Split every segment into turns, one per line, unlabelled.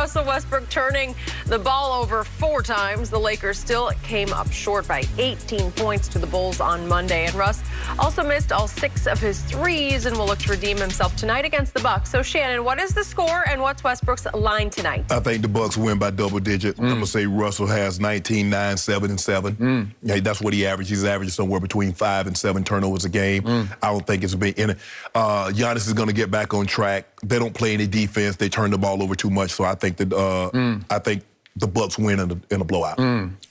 Russell Westbrook turning the ball over 4 times. The Lakers still came up short by 18 points to the Bulls on Monday. And Russ also missed all 6 of his threes and will look to redeem himself tonight against the Bucks. So, Shannon, what is the score and what's Westbrook's line tonight?
I think the Bucks win by double digit. I'm going to say Russell has 19, 9, 7, and 7. Yeah, that's what he averages. He's averaging somewhere between 5 and 7 turnovers a game. I don't think it's a big in it. Giannis is going to get back on track. They don't play any defense. They turn the ball over too much. So I think that the Bucks win in a blowout.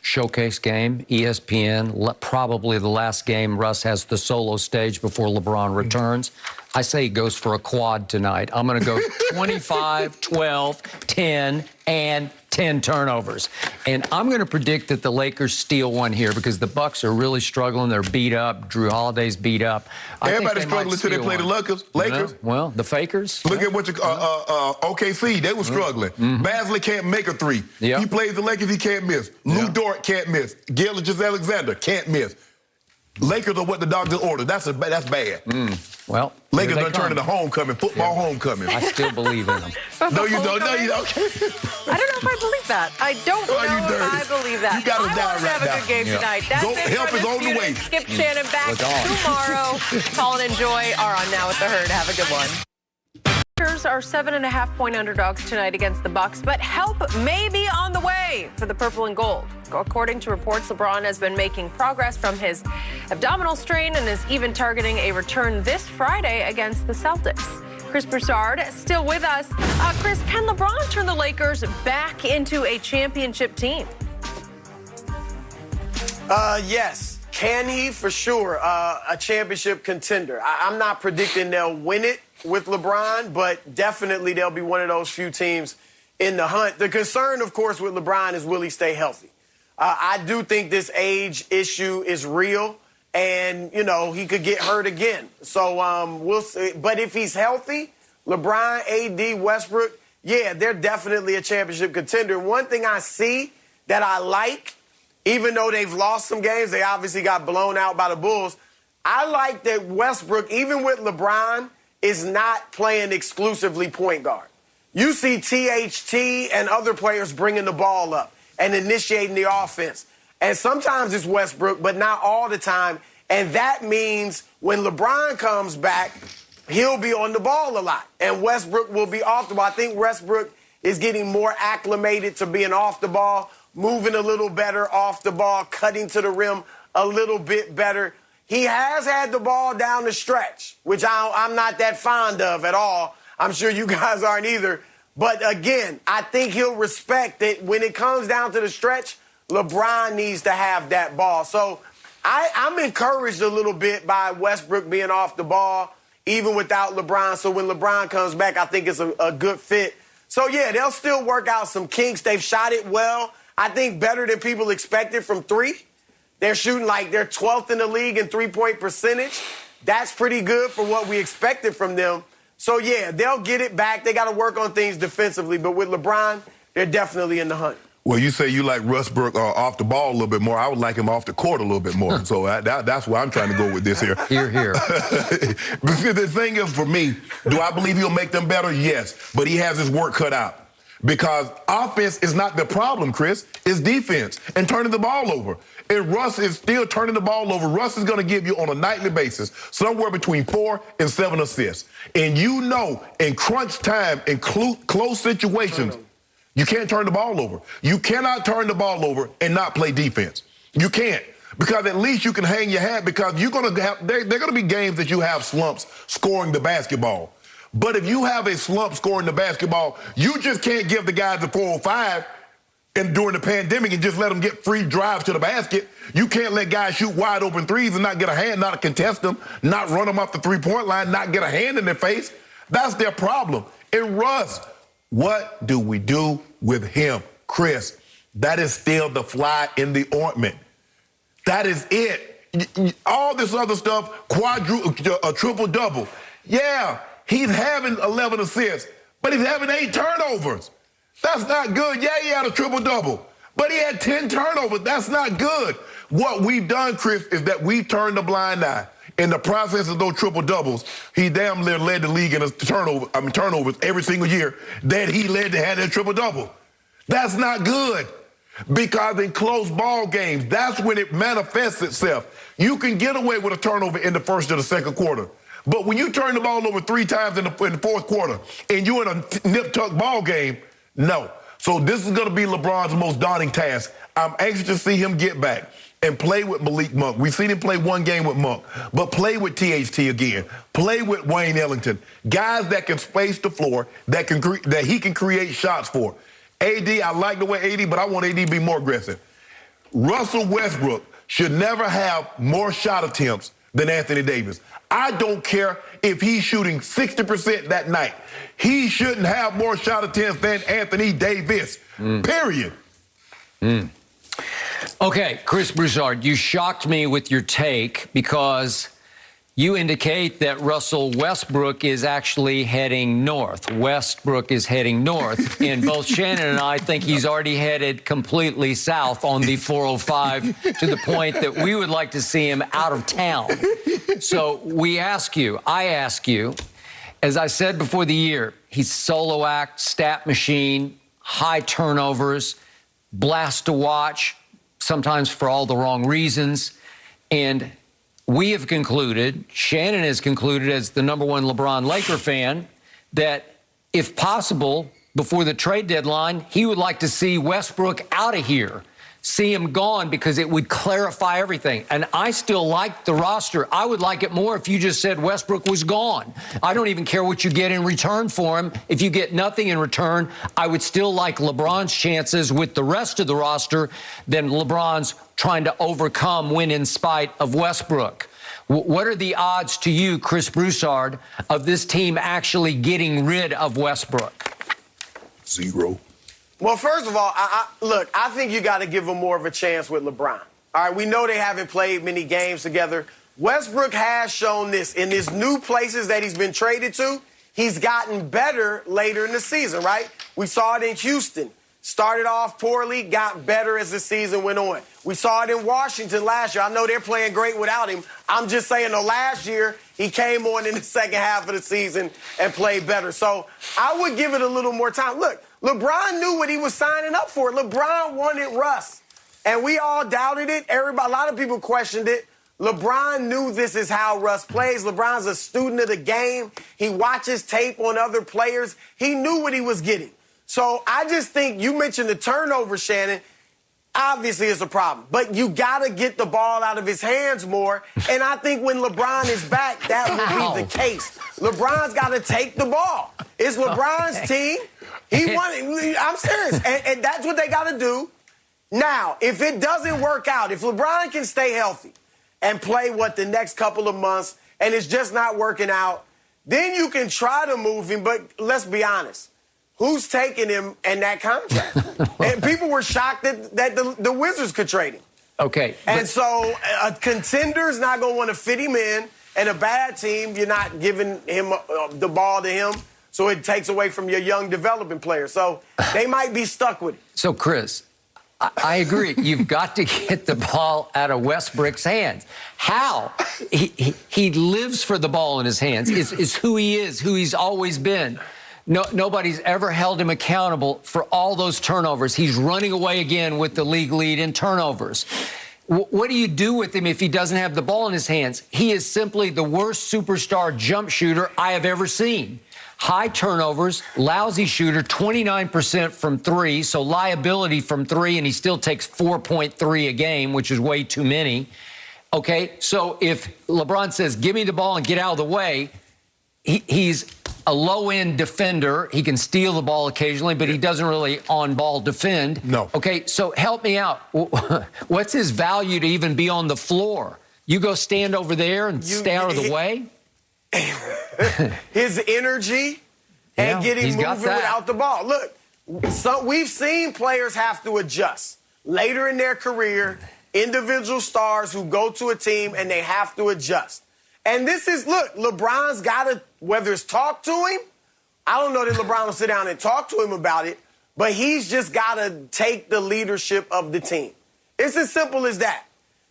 Showcase game, ESPN, probably the last game Russ has the solo stage before LeBron returns. I say he goes for a quad tonight. I'm going to go 25, 12, 10, and 10 turnovers. And I'm going to predict that the Lakers steal one here because the Bucks are really struggling. They're beat up. Drew Holiday's beat up.
Everybody's struggling until they play the Lakers.
You know? Well, the Fakers.
Look at what you OKC. They were struggling. Basley can't make a 3.
Yep.
He plays the Lakers. He can't miss. Lou Dort can't miss. Gilgeous-Alexander can't miss. Lakers are what the doctor ordered. That's bad.
Well,
Lakers are turning to homecoming, football homecoming.
I still believe in them.
No, you don't. No, you don't.
I don't know if I believe that. I don't know if I believe that.
You got it down
I want to have a good game tonight. That's it.
Help is on the way.
Skip Shannon back tomorrow. Colin and Joy are on Now with the Herd. Have a good one. Lakers are 7.5-point underdogs tonight against the Bucks, but help may be on the way for the purple and gold. According to reports, LeBron has been making progress from his abdominal strain and is even targeting a return this Friday against the Celtics. Chris Broussard still with us. Chris, can LeBron turn the Lakers back into a championship team?
Yes. Can he? For sure. A championship contender. I'm not predicting they'll win it with LeBron, but definitely they'll be one of those few teams in the hunt. The concern, of course, with LeBron is will he stay healthy? I do think this age issue is real, and, you know, he could get hurt again. So we'll see. But if he's healthy, LeBron, AD, Westbrook, yeah, they're definitely a championship contender. One thing I see that I like, even though they've lost some games, they obviously got blown out by the Bulls, I like that Westbrook, even with LeBron, is not playing exclusively point guard. You see THT and other players bringing the ball up and initiating the offense. And sometimes it's Westbrook, but not all the time. And that means when LeBron comes back, he'll be on the ball a lot. And Westbrook will be off the ball. I think Westbrook is getting more acclimated to being off the ball, moving a little better off the ball, cutting to the rim a little bit better. He has had the ball down the stretch, which I'm not that fond of at all. I'm sure you guys aren't either. But again, I think he'll respect that when it comes down to the stretch, LeBron needs to have that ball. So I'm encouraged a little bit by Westbrook being off the ball, even without LeBron. So when LeBron comes back, I think it's a good fit. So, yeah, they'll still work out some kinks. They've shot it well. I think better than people expected from 3. They're shooting like they're 12th in the league in three-point percentage. That's pretty good for what we expected from them. So, yeah, they'll get it back. They got to work on things defensively. But with LeBron, they're definitely in the hunt.
Well, you say you like Westbrook off the ball a little bit more. I would like him off the court a little bit more. So that's why I'm trying to go with this here.
Here.
The thing is, for me, do I believe he'll make them better? Yes. But he has his work cut out. Because offense is not the problem, Chris. It's defense and turning the ball over. And Russ is still turning the ball over. Russ is going to give you on a nightly basis somewhere between 4 and 7 assists. And you know, in crunch time, in close situations, you can't turn the ball over. You cannot turn the ball over and not play defense. You can't. Because at least you can hang your hat because you're going to have, they're going to be games that you have slumps scoring the basketball. But if you have a slump scoring the basketball, you just can't give the guys the 4 or 5 and during the pandemic and just let them get free drives to the basket. You can't let guys shoot wide open threes and not get a hand, not contest them, not run them off the three-point line, not get a hand in their face. That's their problem. And Russ, what do we do with him? Chris, that is still the fly in the ointment. That is it. All this other stuff, a triple-double. Yeah, he's having 11 assists, but he's having 8 turnovers. That's not good. Yeah, he had a triple-double, but he had 10 turnovers. That's not good. What we've done, Chris, is that we've turned a blind eye. In the process of those triple-doubles, he damn near led the league in turnovers every single year that he led to have that triple-double. That's not good. Because in close ball games, that's when it manifests itself. You can get away with a turnover in the first or the second quarter. But when you turn the ball over 3 times in the fourth quarter and you're in a nip-tuck ball game, no. So this is going to be LeBron's most daunting task. I'm anxious to see him get back and play with Malik Monk. We've seen him play one game with Monk, but play with THT again. Play with Wayne Ellington. Guys that can space the floor, that he can create shots for. AD, I like the way AD, but I want AD to be more aggressive. Russell Westbrook should never have more shot attempts than Anthony Davis. I don't care if he's shooting 60% that night. He shouldn't have more shot attempts than Anthony Davis, period.
Okay, Chris Broussard, you shocked me with your take because you indicate that Russell Westbrook is actually heading north. Westbrook is heading north, and both Shannon and I think he's already headed completely south on the 405 to the point that we would like to see him out of town. So I ask you, as I said before the year, he's solo act, stat machine, high turnovers, blast to watch, sometimes for all the wrong reasons, and we have concluded, Shannon has concluded as the #1 LeBron Laker fan, that if possible, before the trade deadline, he would like to see Westbrook out of here, see him gone, because it would clarify everything. And I still like the roster. I would like it more if you just said Westbrook was gone. I don't even care what you get in return for him. If you get nothing in return, I would still like LeBron's chances with the rest of the roster than LeBron's trying to overcome win in spite of Westbrook. What are the odds to you, Chris Broussard, of this team actually getting rid of Westbrook?
0.
Well, first of all, look, I think you got to give him more of a chance with LeBron. All right, we know they haven't played many games together. Westbrook has shown this. In his new places that he's been traded to, he's gotten better later in the season, right? We saw it in Houston. Started off poorly, got better as the season went on. We saw it in Washington last year. I know they're playing great without him. I'm just saying, last year, he came on in the second half of the season and played better. So I would give it a little more time. Look, LeBron knew what he was signing up for. LeBron wanted Russ, and we all doubted it. A lot of people questioned it. LeBron knew this is how Russ plays. LeBron's a student of the game. He watches tape on other players. He knew what he was getting. So I just think you mentioned the turnover, Shannon. Obviously, it's a problem. But you got to get the ball out of his hands more. And I think when LeBron is back, that will be the case. LeBron's got to take the ball. It's LeBron's team. He won it. I'm serious. And that's what they got to do. Now, if it doesn't work out, if LeBron can stay healthy and play the next couple of months and it's just not working out, then you can try to move him. But let's be honest. Who's taking him and that contract? And people were shocked that the Wizards could trade him.
Okay.
And so a contender's not going to want to fit him in, and a bad team, you're not giving him the ball to him, so it takes away from your young developing players. So they might be stuck with it.
So, Chris, I agree. You've got to get the ball out of Westbrook's hands. How? He lives for the ball in his hands. It's who he is, who he's always been. Nobody's ever held him accountable for all those turnovers. He's running away again with the league lead in turnovers. What do you do with him if he doesn't have the ball in his hands? He is simply the worst superstar jump shooter I have ever seen. High turnovers, lousy shooter, 29% from 3, so liability from 3, and he still takes 4.3 a game, which is way too many. Okay, so if LeBron says, give me the ball and get out of the way, he's a low-end defender. He can steal the ball occasionally, but he doesn't really on-ball defend.
No.
Okay, so help me out. What's his value to even be on the floor? You go stand over there and stay out of the way?
His energy and getting moving without the ball. Look, we've seen players have to adjust. Later in their career, individual stars who go to a team and they have to adjust. And this is, look, LeBron's got to, whether it's talk to him, I don't know that LeBron will sit down and talk to him about it, but he's just got to take the leadership of the team. It's as simple as that.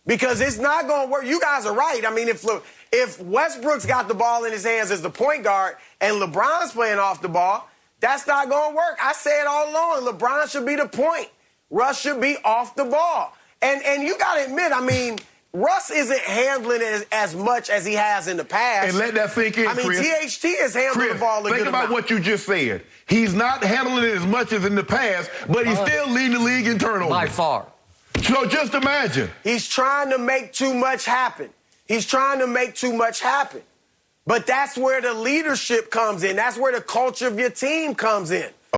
Because it's not going to work. You guys are right. I mean, if if Westbrook's got the ball in his hands as the point guard and LeBron's playing off the ball, that's not going to work. I say it all along. LeBron should be the point. Russ should be off the ball. And you got to admit, I mean, Russ isn't handling it as much as he has in the past.
And let that sink in,
I mean,
Chris.
THT is handling the ball a good
think about
amount.
what you just said. He's not handling it as much as in the past, but he's still leading the league in turnovers.
By far.
So just imagine.
He's trying to make too much happen. He's trying to make too much happen. But that's where the leadership comes in. That's where the culture of your team comes in.